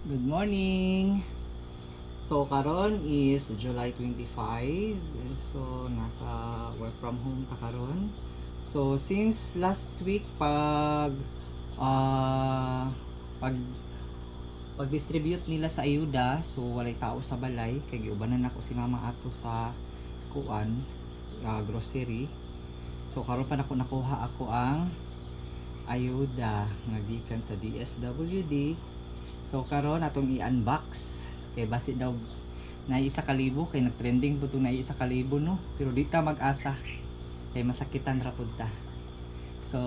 Good morning. So karon is July 25. So nasa work from home ta karon. So since last week ah pag pag-distribute nila sa ayuda, so walay tao sa balay kay giubanan ako si mama ato sa kuan grocery. So karon pa nako nakuha ako ang ayuda nga gikan sa DSWD. So karon atong i-unbox kay basi daw na 1,000 kay nagtrending po itong na 1,000 no, pero di ta mag-asa kay masakitan ra pud ta. So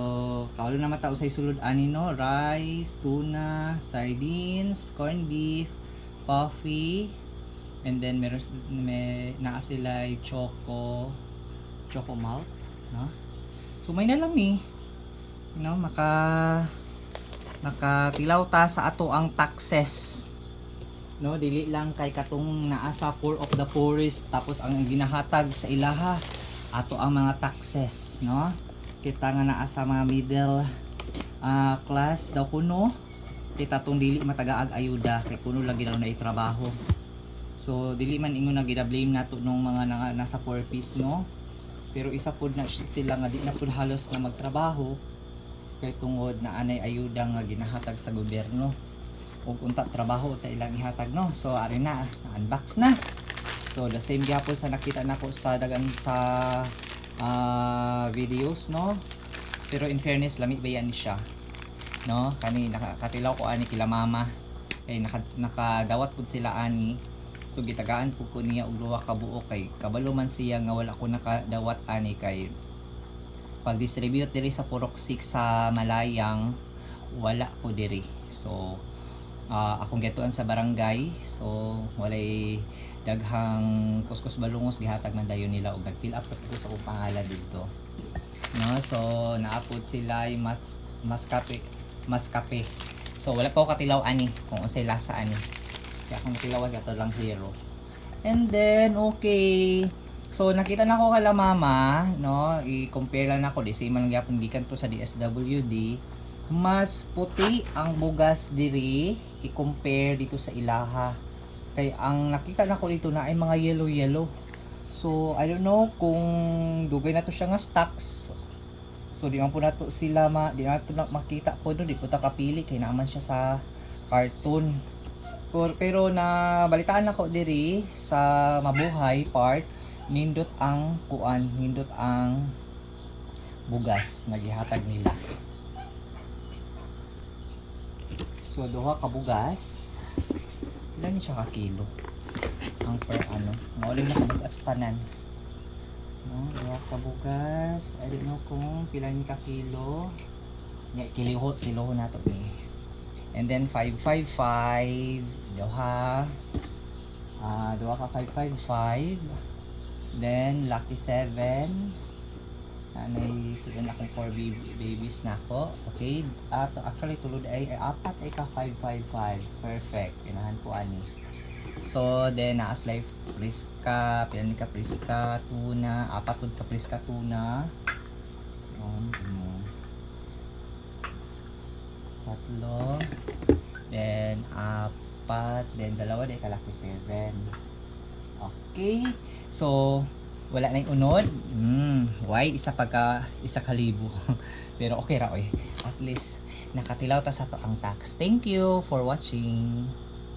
kaulo na mata usay sulod ani no, rice, tuna, sardines, corned beef, coffee, and then may naa sila choco malt, no? So may nalami, you know, nakatilaw ta sa ato ang taxes, no, dili lang kay katong naa sa poor of the poorest tapos ang ginahatag sa ilaha ato ang mga taxes, no, kita nga naa sa mga middle class daw kuno kita tong dili matagaag ayuda kay kuno lagi daw na itrabaho. So dili man ingon na gida-blame nato nung mga nasa poor piece, no, pero isa pud na sila nga di na pud halos na magtrabaho kay tungod na anay ayuda nga ginahatag sa gobyerno ug unta trabaho ta ilang ihatag, no. So ari na unbox na. So the same gyapon sa nakita nako sa dagan sa videos, no, pero in fairness lami ba yan siya, no, kani nakatilaw ko ani kila mama kay nakadawat pud sila ani. So gitagaan pud ko niya og duha ka buok kay kabalo man siya nga wala ko nakadawat ani kay pag-distribute diri sa Purok 6 sa Malayang wala ko diri. So akong gituan sa barangay, so walay daghang kuskus balungos gihatag man dayon nila og nag-fill up ko sa akong pangalan dito, no. So naapod sila ay mas kape. So wala pa ko katilaw ani kung unsay lasa ani, kaya akong tilawan gato lang hero. And then okay, so nakita na ko kala mama, no, i-compare lang ako di same lang gyapon gikan to sa DSWD. Mas puti ang bugas diri i-compare dito sa ilaha. Kay ang nakita na ko dito na ay mga yellow. So I don't know kung dugay na to siya nga stocks. So di man po nato sila di nato na makita po no, di po ta kapili kay naman siya sa carton. Pero na balitaan ako diri sa mabuhay part, nindot ang bugas na gihatag nila. So duha ka bugas, ilan ni siya ka kilo ang per mauling na kabugas tanan, no, duha ka bugas, I don't know kung pila ni ka kilo nga kiloho nato ni. And then 555 duha ka 555. Then lucky 7 anay sudan akong 4 babies na ako. Okay, actually tulod ay apat ay ka 555. Perfect, inahan ko ani. So then naas life priska, pilan ka priska tuna, apat pud ka priska tuna, tatlo, then apat, then dalawa day ka lucky 7. Okay, so wala na yung unod. Why? Isa kalibo. Pero okay ra oy. At least nakatilaw ta sa to ang tax. Thank you for watching.